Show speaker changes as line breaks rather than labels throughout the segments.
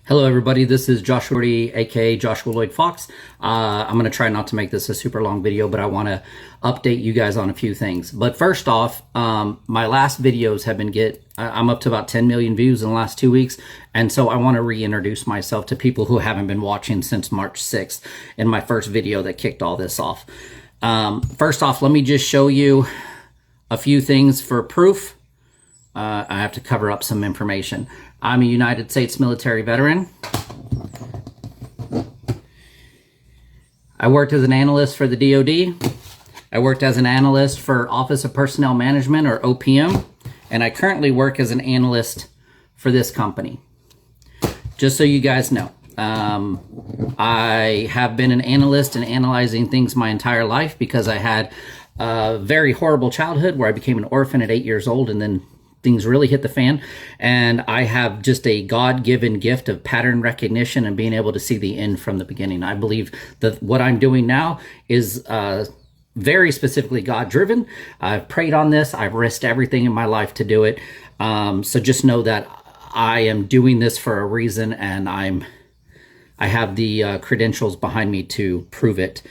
Hello, everybody. This is Joshua, aka Joshua Loyd Fox. I'm going to try not to make this a super long video, but I want to update you guys on a few things. But first off, my last videos have been I'm up to about 10 million views in the last 2 weeks. And so I want to reintroduce myself to people who haven't been watching since March 6th in my first video that kicked all this off. First off, let me just show you a few things for proof. I have to cover up some information. I'm a United States military veteran. I worked as an analyst for the DoD. I worked as an analyst for Office of Personnel Management, or OPM, and I currently work as an analyst for this company. Just so you guys know, I have been an analyst in analyzing things my entire life because I had a very horrible childhood where I became an orphan at 8 years old, and then things really hit the fan, and I have just a God-given gift of pattern recognition and being able to see the end from the beginning. I believe that what I'm doing now is very specifically God-driven. I've prayed on this. I've risked everything in my life to do it. So just know that I am doing this for a reason, and I have the credentials behind me to prove it.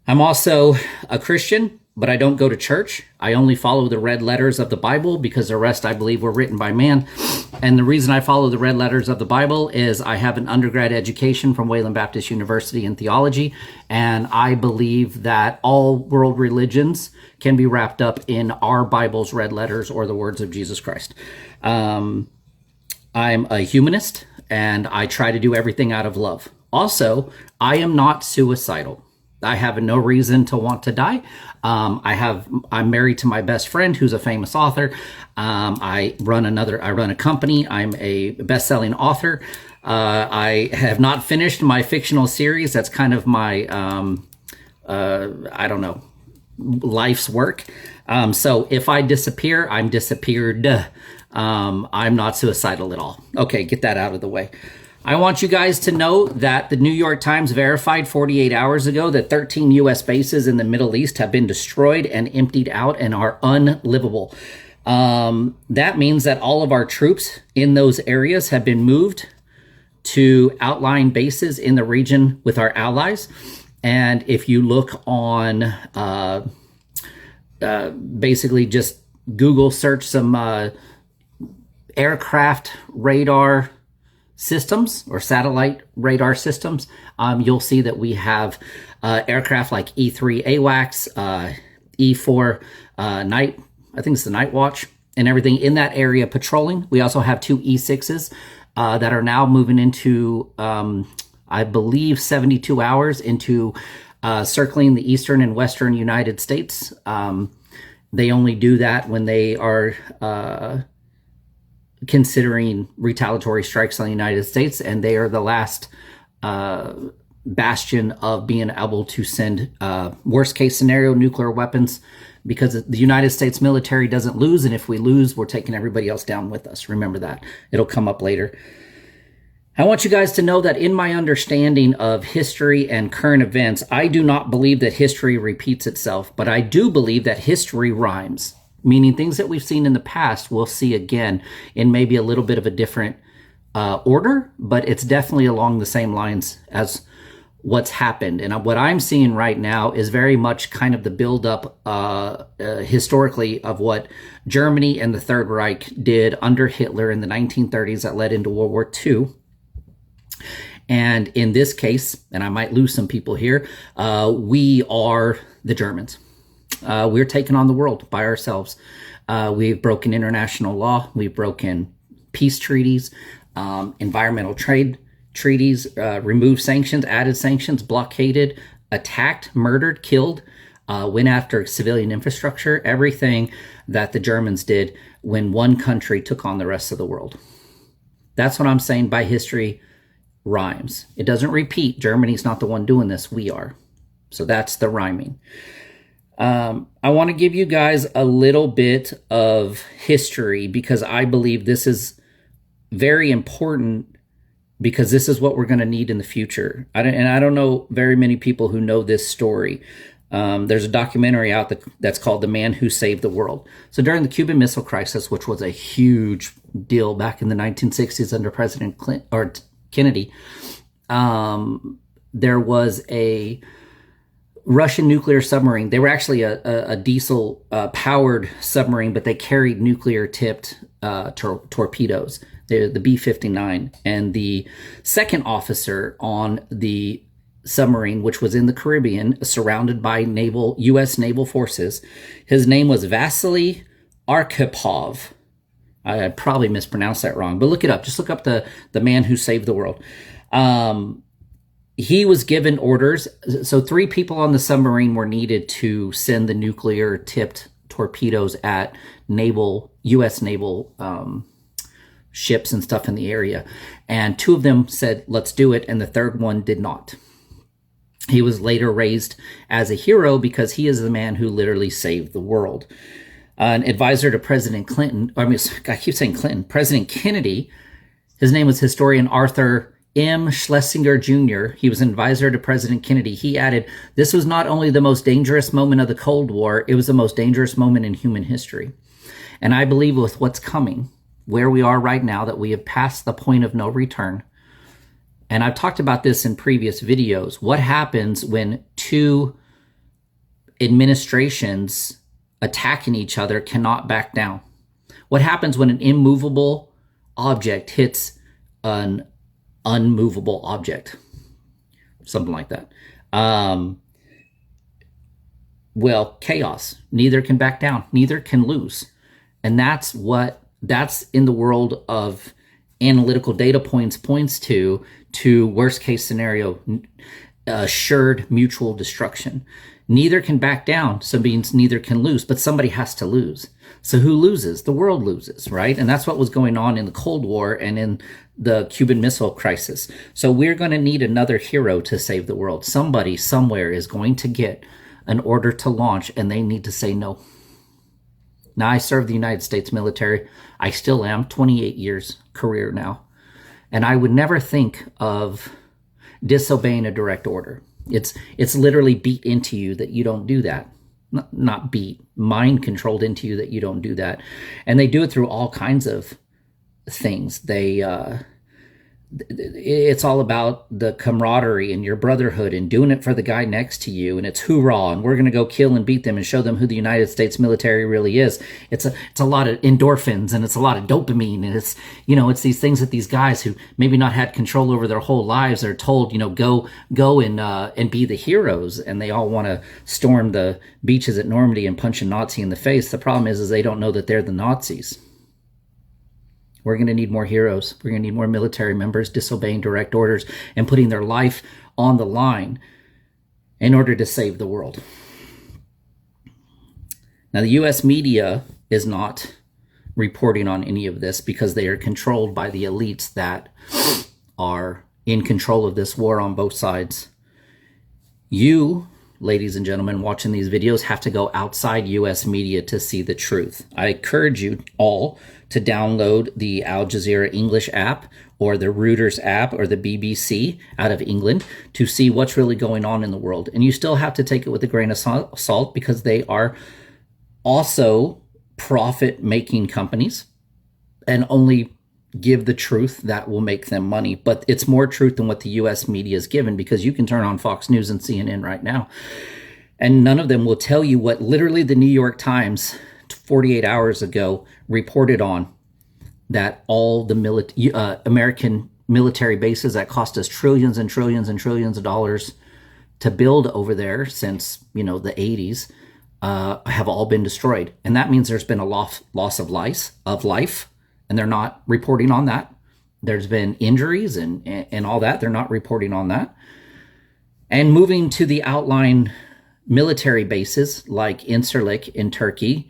I'm also a Christian, but I don't go to church. I only follow the red letters of the Bible because the rest I believe were written by man. And the reason I follow the red letters of the Bible is I have an undergrad education from Wayland Baptist University in theology, and I believe that all world religions can be wrapped up in our Bible's red letters, or the words of Jesus Christ. I'm a humanist, and I try to do everything out of love. Also, I am not suicidal. I have no reason to want to die. I'm married to my best friend, who's a famous author. I run a company. I'm a best-selling author. I have not finished my fictional series. That's kind of my, I don't know, life's work. So if I disappear, I'm disappeared. I'm not suicidal at all. Okay, get that out of the way. I want you guys to know that the New York Times verified 48 hours ago that 13 U.S. bases in the Middle East have been destroyed and emptied out and are unlivable. That means that all of our troops in those areas have been moved to outlying bases in the region with our allies. And if you look on, basically just Google search some aircraft radar systems or satellite radar systems, you'll see that we have aircraft like E3 AWACS, E4 Night, I think it's the Night Watch, and everything in that area patrolling. We also have two E6s that are now moving into, I believe, 72 hours into circling the eastern and western United States. They only do that when they are considering retaliatory strikes on the United States, and they are the last bastion of being able to send worst case scenario nuclear weapons, because the United States military doesn't lose, and if we lose, we're taking everybody else down with us. Remember that. It'll come up later. I want you guys to know that in my understanding of history and current events, I do not believe that history repeats itself, but I do believe that history rhymes. Meaning things that we've seen in the past, we'll see again in maybe a little bit of a different order, but it's definitely along the same lines as what's happened. And what I'm seeing right now is very much kind of the buildup historically of what Germany and the Third Reich did under Hitler in the 1930s that led into World War II. And in this case, and I might lose some people here, we are the Germans. We're taking on the world by ourselves. We've broken international law. We've broken peace treaties, environmental trade treaties, removed sanctions, added sanctions, blockaded, attacked, murdered, killed, went after civilian infrastructure, everything that the Germans did when one country took on the rest of the world. That's what I'm saying by history rhymes. It doesn't repeat. Germany's not the one doing this. We are. So that's the rhyming. I want to give you guys a little bit of history because I believe this is very important, because this is what we're going to need in the future. I don't know very many people who know this story. There's a documentary out that's called "The Man Who Saved the World." So during the Cuban Missile Crisis, which was a huge deal back in the 1960s under President Clinton or Kennedy, there was a Russian nuclear submarine. They were actually a diesel powered submarine, but they carried nuclear tipped torpedoes, the B-59. And the second officer on the submarine, which was in the Caribbean, surrounded by U.S. naval forces, his name was Vasily Arkhipov. I probably mispronounced that wrong, but look it up. Just look up the man who saved the world. He was given orders. So 3 people on the submarine were needed to send the nuclear tipped torpedoes at U.S. naval ships and stuff in the area. And 2 of them said, let's do it. And the third one did not. He was later raised as a hero because he is the man who literally saved the world. An advisor to President Clinton, President Kennedy, his name was historian Arthur M. Schlesinger Jr. He was an advisor to President Kennedy. He added, this was not only the most dangerous moment of the Cold War, it was the most dangerous moment in human history. And I believe with what's coming, where we are right now, that we have passed the point of no return. And I've talked about this in previous videos. What happens when 2 administrations attacking each other cannot back down? What happens when an immovable object hits an unmovable object? Something like that. Well, chaos. Neither can back down. Neither can lose. And that's in the world of analytical data points to worst case scenario, assured mutual destruction. Neither can back down, so means neither can lose, but somebody has to lose. So who loses? The world loses, right? And that's what was going on in the Cold War and in the Cuban Missile Crisis. So we're going to need another hero to save the world. Somebody somewhere is going to get an order to launch, and they need to say no. Now, I served the United States military. I still am, 28 years career now. And I would never think of disobeying a direct order. It's literally beat into you that you don't do that. Not beat, mind controlled into you that you don't do that. And they do it through all kinds of things. It's all about the camaraderie and your brotherhood and doing it for the guy next to you. And it's hoorah, and we're going to go kill and beat them and show them who the United States military really is. It's a lot of endorphins, and it's a lot of dopamine. And it's these things that these guys who maybe not had control over their whole lives are told, go and be the heroes. And they all want to storm the beaches at Normandy and punch a Nazi in the face. The problem is they don't know that they're the Nazis. We're going to need more heroes. We're going to need more military members disobeying direct orders and putting their life on the line in order to save the world. Now, the U.S. media is not reporting on any of this because they are controlled by the elites that are in control of this war on both sides. You, ladies and gentlemen, watching these videos have to go outside U.S. media to see the truth. I encourage you all to download the Al Jazeera English app or the Reuters app or the BBC out of England to see what's really going on in the world. And you still have to take it with a grain of salt because they are also profit-making companies and only give the truth that will make them money. But it's more truth than what the U.S. media is given, because you can turn on Fox News and CNN right now, and none of them will tell you what literally the New York Times 48 hours ago reported on, that all the American military bases that cost us trillions and trillions and trillions of dollars to build over there since, the 80s, have all been destroyed. And that means there's been a loss of life, and they're not reporting on that. There's been injuries and all that. They're not reporting on that. And moving to the outlying military bases like Incirlik in Turkey,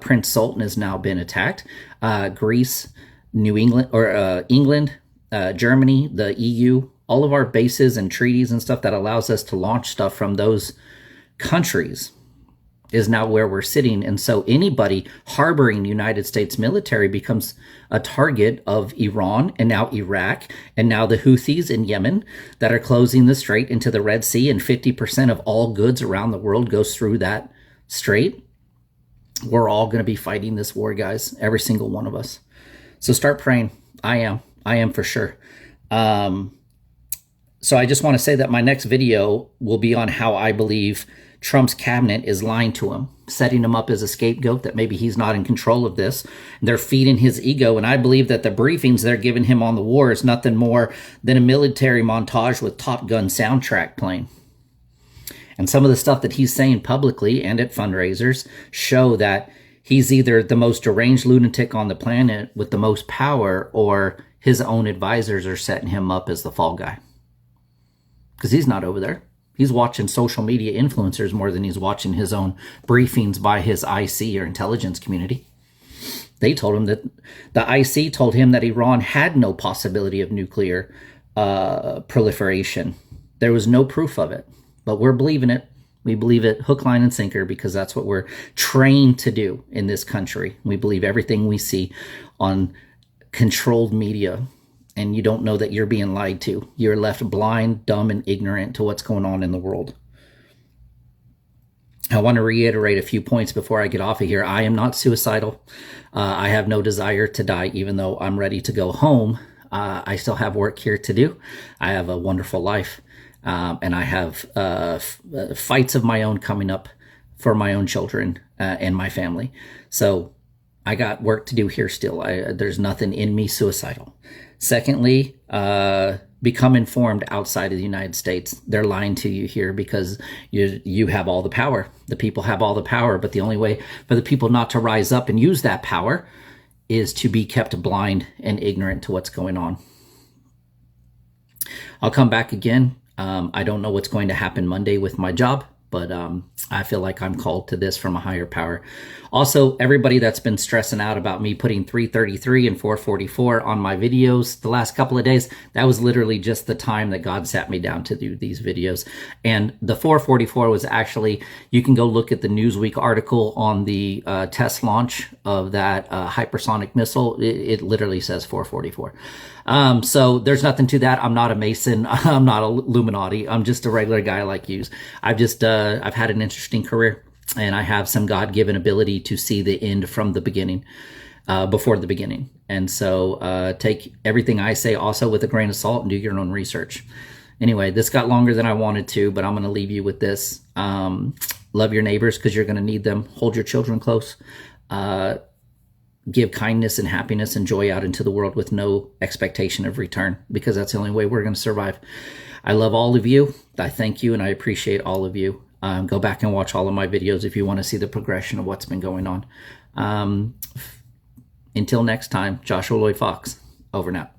Prince Sultan has now been attacked. Greece, New England, or England, Germany, the EU, all of our bases and treaties and stuff that allows us to launch stuff from those countries is now where we're sitting. And so anybody harboring United States military becomes a target of Iran and now Iraq and now the Houthis in Yemen that are closing the strait into the Red Sea, and 50% of all goods around the world goes through that strait. We're all going to be fighting this war, guys, every single one of us. So start praying. I am for sure. So I just want to say that my next video will be on how I believe Trump's cabinet is lying to him, setting him up as a scapegoat, that maybe he's not in control of this. They're feeding his ego. And I believe that the briefings they're giving him on the war is nothing more than a military montage with Top Gun soundtrack playing. And some of the stuff that he's saying publicly and at fundraisers show that he's either the most deranged lunatic on the planet with the most power, or his own advisors are setting him up as the fall guy. Because he's not over there. He's watching social media influencers more than he's watching his own briefings by his IC or intelligence community. They told him that the IC told him that Iran had no possibility of nuclear proliferation. There was no proof of it, but we're believing it. We believe it hook, line, and sinker because that's what we're trained to do in this country. We believe everything we see on controlled media. And you don't know that you're being lied to. You're left blind, dumb, and ignorant to what's going on in the world. I want to reiterate a few points before I get off of here. I am not suicidal. I have no desire to die, even though I'm ready to go home. I still have work here to do. I have a wonderful life. And I have fights of my own coming up for my own children and my family. So I got work to do here still. There's nothing in me suicidal. Secondly, become informed outside of the United States. They're lying to you here because you have all the power. The people have all the power, but the only way for the people not to rise up and use that power is to be kept blind and ignorant to what's going on. I'll come back again. I don't know what's going to happen Monday with my job, but I feel like I'm called to this from a higher power. Also, everybody that's been stressing out about me putting 333 and 444 on my videos the last couple of days, that was literally just the time that God sat me down to do these videos. And the 444 was actually, you can go look at the Newsweek article on the test launch of that hypersonic missile. It literally says 444. So there's nothing to that. I'm not a Mason. I'm not a Illuminati. I'm just a regular guy like you. I've had an interesting career, and I have some God-given ability to see the end from the beginning, before the beginning. And so take everything I say also with a grain of salt and do your own research. Anyway, this got longer than I wanted to, but I'm going to leave you with this. Love your neighbors because you're going to need them. Hold your children close. Give kindness and happiness and joy out into the world with no expectation of return, because that's the only way we're going to survive. I love all of you. I thank you and I appreciate all of you. Go back and watch all of my videos if you want to see the progression of what's been going on. Until next time, Joshua Loyd Fox, over and out.